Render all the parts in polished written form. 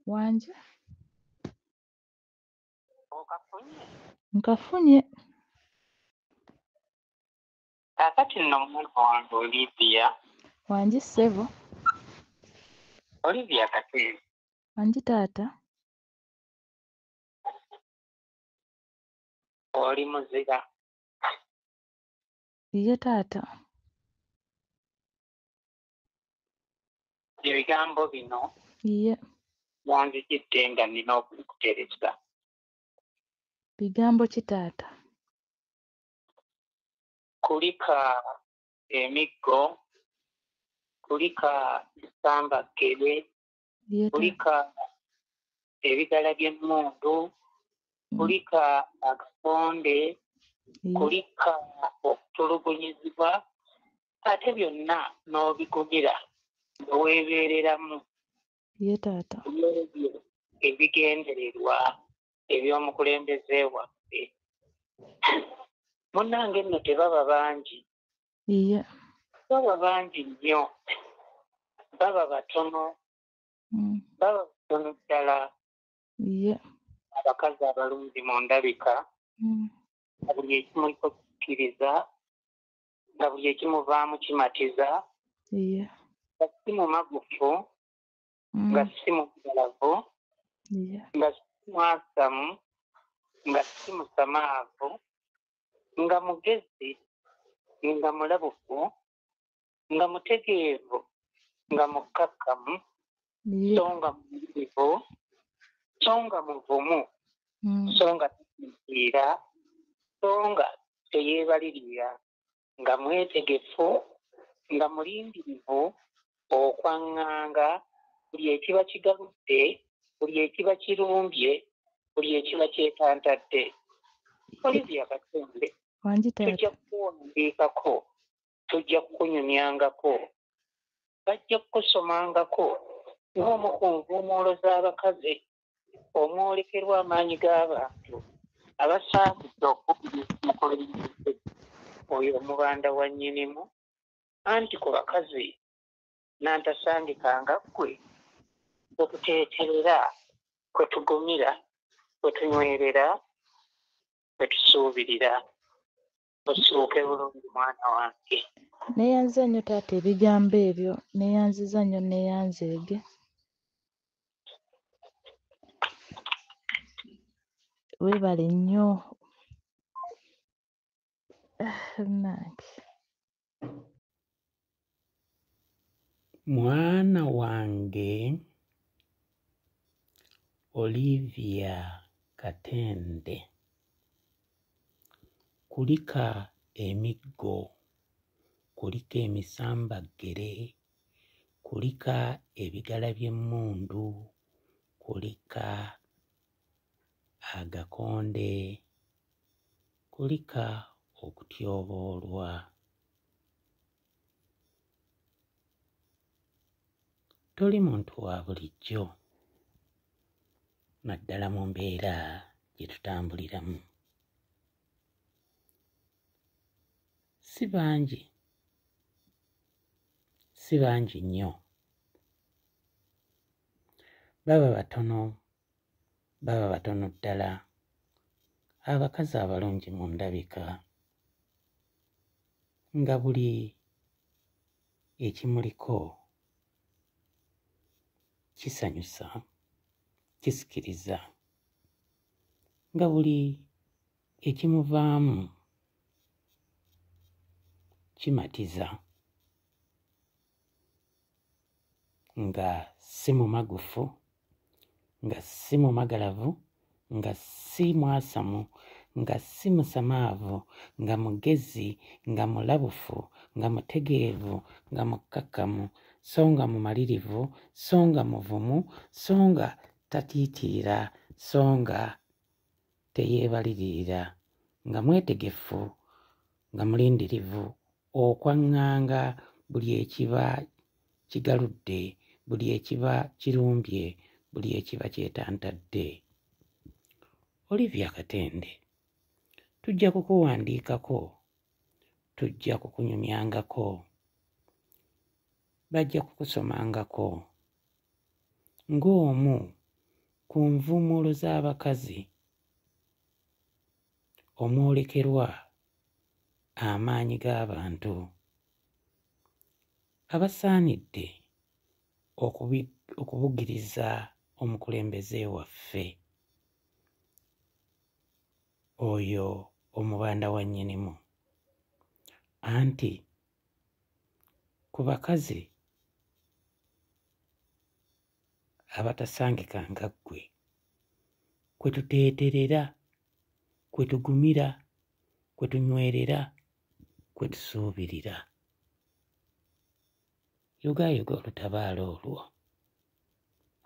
Wanje Okafunye? nkafunye. Kakati nno omwana wange Olivia. Wanje ssebo. Olivia Katende. Wanje taata. Oli muzira. Iye taata. Ebigambo bino Iye. wanzijidde nga nina okukutereza. Bigambo ki taata? Kulika emiggo, kulika esambagere, Iye taata. kulika ebigala by'emmundu, kulika akakonde, Iye. kulika okutulugunyizibwa, ate byonna n'obigumira neweebeereramu Iye taata. ebyo ebigendererwa eby'omukulembeze waffe. Munnange nno tebaba bangi, Iye. baba bangi nnyo, baba batono, baba batono ddala. Iye. Abakazi abalungi mu ndabika, nga buli ekimuliko kikkiriza, nga buli ekimuvaamu kimatiza, Iye. nga si mumagufu, nga si mugalavu, Iye. nga si mwasamu, nga si musamaavu, nga mugezi, nga mulabufu, nga mutegeevu, nga mukkakkamu, Iye. so nga muyitirivu, so nga muvumu, so nga tasinziira, so nga teyeebalirira, nga mwetegefu, nga mulindirivu okwaŋŋanga buli ekiba kigaludde, buli ekiba kirumbye, buli ekiba kyetantadde. Olivia Katende, Wanje taata. tujja kukuwandiikako, tujja kukunyumyangako, bajja kukusomangako ng'omu ku nvuumuulo z'abakazi omwolekerwa amaanyi g'abantu abasaanidde okukubiriza omukulembeze oyo omubanda wa nnyinimu, anti ku bakazi n'antasangikanga ggwe kwe tuteeterera, kwe tugumira, kwe tunywerera, kwe tusuubirira. Osuuke bulungi mwana wange. Neeyanziza nnyo taata ebigambo ebyo, neeyanziza nnyo neeyanzeege. Weebale nnyo. Nange. Mwana wange Olivia Katende, kulika emiggo, kulika emisambagere, kulika ebigala by'emmundu, kulika agakonde, kulika okutyoboolwa. Toli muntu wa bulijjo, naddala mu mbeera gye tutambuliramu. Si bangi nnyo, baba batono ddala abakazi abalungi mu ndabika, nga buli ekimuliko kisanyusa, kisikiriza, nga buli ekimuvaamu kimatiza, nga si mumagufu, nga si mumagalavu, nga si mwasamu, nga si musamaavu, nga mugezi, nga mulabufu, nga mutegeevu, nga mukkakkamu, so nga mumalirivu, so nga muvumu, so nga tatiitiira, so nga teyeebalirira, nga mwetegefu, nga mulindirivu okwaŋŋanga buli ekiba kigaludde, buli ekiba kirumbye, buli ekiba kyetantadde. Olivia Katende, tujja kukuwandiikako, tujja kukunyumyangako, bajja kukusomangako ng'omu ku nvumulo z'abakazi omwolekerwa amaanyi g'abantu abasaanidde okubugiriza omukulembeze waffe oyo omubanda wa nnyinimu, anti ku bakazi abatasangika nga ggwe kwe tuteeterera, kwe tugumira, kwe tunywerera, kwe tusuubirira. Yugaayuga olutabaalo olwo.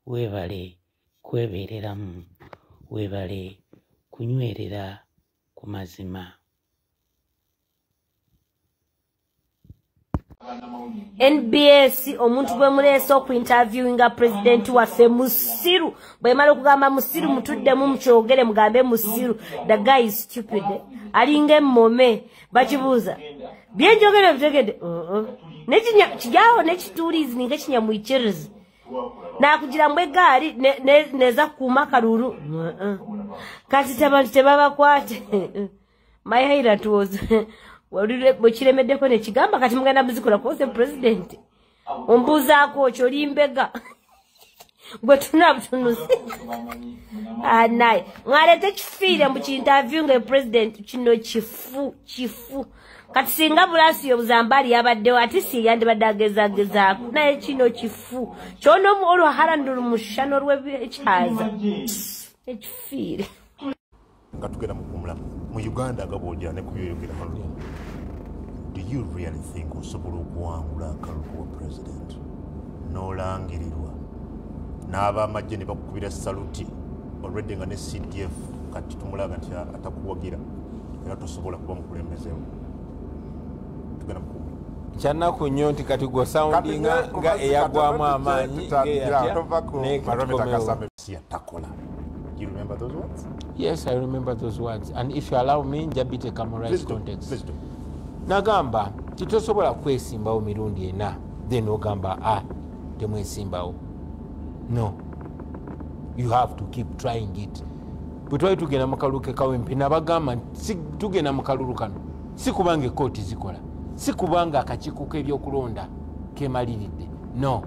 Weebale kwebeereramu, weebale kunywerera ku mazima. NBS omuntu bwe muleese okuinterviewinga president waffe musiru bwe mala okugamba musiru mutuddemu mukyogere mugambe musiru. The guy is stupid. Alinga emmome bakibuuza byenjogere bitegedde kijyawo nekituulizi ninga kinyamwikirizi nakugira mbwe egaali neza kukuuma kalulu kati abantu tebabakwate. My hater was bwekiremeddeko nekigamba kati mugenda muzikola kuose president ombuuzaako okyo limbega gwe tunabutunusi naye mwalete kifiire mu kiinterview nga president kino kifu kati singa bulansi yobuzambali yabaddewo ate si yandibadde agezagezaako naye kino kifu kyona olwahalandula omushano lw'ekyaza ekifiire nga tugenda mu Uganda nga bw'ogira ne kubyeyogera hano. Do you really think osobola okuwangula akalulu wa president n'olangirirwa n'abamagye ne bakukubira saluti already nga ne CDF kati tumulaga nti atakuwagira era tosobola kuba mukulembezeewo? Tugenda mukuuma kyanaku nnyo nti kati gwe soundinga nga eyagwamu amaanyi takola. You remember those words? Yes, I remember those words. And if you allow me, njabite kamurize context. Please do. Nagamba titosobola kwesimbawo mirundi ena then ogamba temwesimbawo. No, you have to keep trying it. Bwe twali tugenda mu kalulu kawempe nabagamba si tugenda mu kalulu kano si kubanga ekkooti zikola, si kubanga akakiiko k'ebyokulonda kemaliridde, no,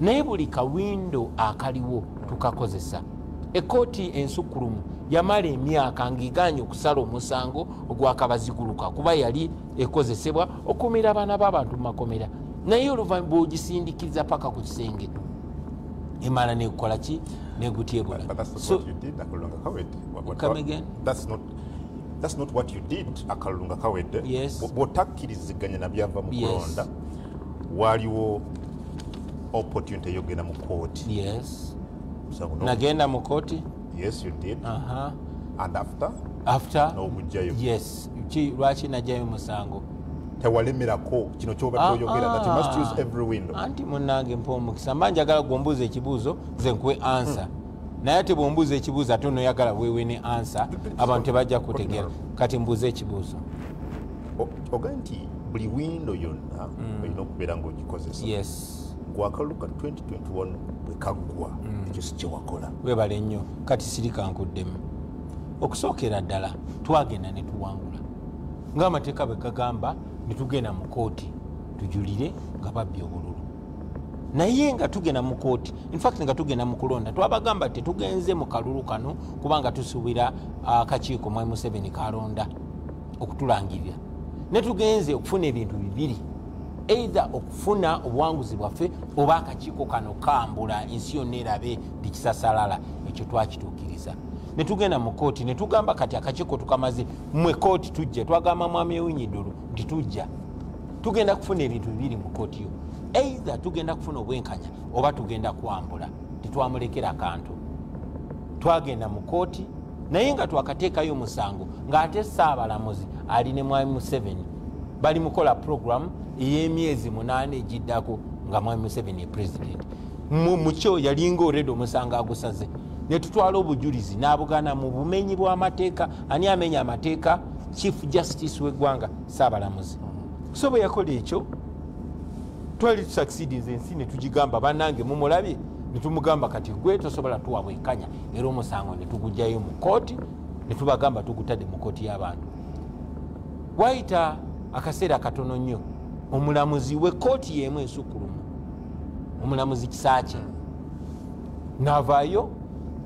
naye buli kawindo akaliwo tukakozesa. Ekkooti ensukkulumu yamala emyaka ng'egaanye okusala omusango ogwakabaziguluka kuba yali ekozesebwa okumira abaana b'abantu mu makomera, naye oluvannyuma bw'ogisindikiriza paka ku kisenge emala nekola ki negutyebula. Come again? That's not what you did akalunga kawedde. Yes. Bw'otakkiriziganya na byava mu kulonda waliwo opportunity yogenda mu kooti. Yes. Nagenda mu kooti. Yes, you did. And after no bujjayo. Yes. Lwaki najjayo musango? Tewalemerako kino kyobadde oyogera that you must use every window. Anti munnange mpa omukisa mba njagala gwombuuza ekibuuzo nze nkuwe answer. Naye ate bwombuuza ekibuuzo ate onoyagala weewe ne answer abantu tebajja kutegeera. Kati mbuuza ekibuuzo. Oga nti buli window yonna olina okubeera ng'ogikozesa. Yes. Gwakaluka 2021 bwe kaggwa ekyo si kyewakola. Weebale nnyo kati sirika nkuddemu. Okusookera ddala twagenda ne tuwangula ng'amateeka bwe gagamba ne tugenda mu kooti tujulire nga babbye obululu, naye nga tugenda mu kooti infact nga tugenda mu kulonda twabagamba tetugenze mu kalulu kano kubanga tusuubira akakiiko mwai Museveni kalonda okutulangirira, ne tugenze okufuna ebintu bibiri, either okufuna obuwanguzi bwaffe oba akakiiko kano kambula ensi yonna erabe ndikisasalala. Ekyo twakituukiriza ne tugenda mu kooti ne tugamba kati akakiiko tukamaze mmwe kooti tujja, twagamba mwami Ewunyidulu nti tujja tugenda kufuna ebintu bibiri mu kooti yo, either tugenda kufuna obwenkanya oba tugenda kwambula. Tetwamulekera kantu, twagenda mu kooti naye nga twakateekayo musango ng'ate Ssaabalamuzi ali ne mwami Museveni bali mukola program ey'emyezi 8 egiddako nga mwami Museveni president mukyo yalinga already omusango agusaze. Ne tutwala obujulizi n'abugaana mu bumenyi bw'amateeka. Ani amenya amateeka? Chief Justice w'eggwanga Ssaabalamuzi. So bwe yakola ekyo twali tusucceedinze ensi ne tugigamba bannange mumulabye netumugamba kati gwe tosobola tuwa bwekanya era omusango netugujjayo mu kooti netubagamba tugutadde mu kooti y'abantu. Wayita akaseera katono nnyo omulamuzi w'ekkooti y'emu ensukkulumu omulamuzi Kisaakye n'avaayo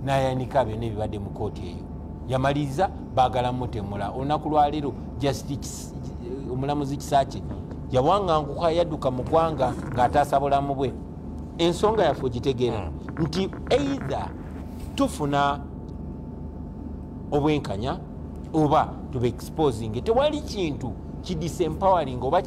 n'ayanika byonna ebibadde mu kooti eyo yamaliriza baagala mutemula. Olunaku lwaleero omulamuzi Kisaakye yawanganguka yadduka mu ggwanga ng'ataasa bulamu bwe. Ensonga yaffe ogitegeera nti either tufuna obwenkanya oba tuba exposing tewali kintu kidisempowering oba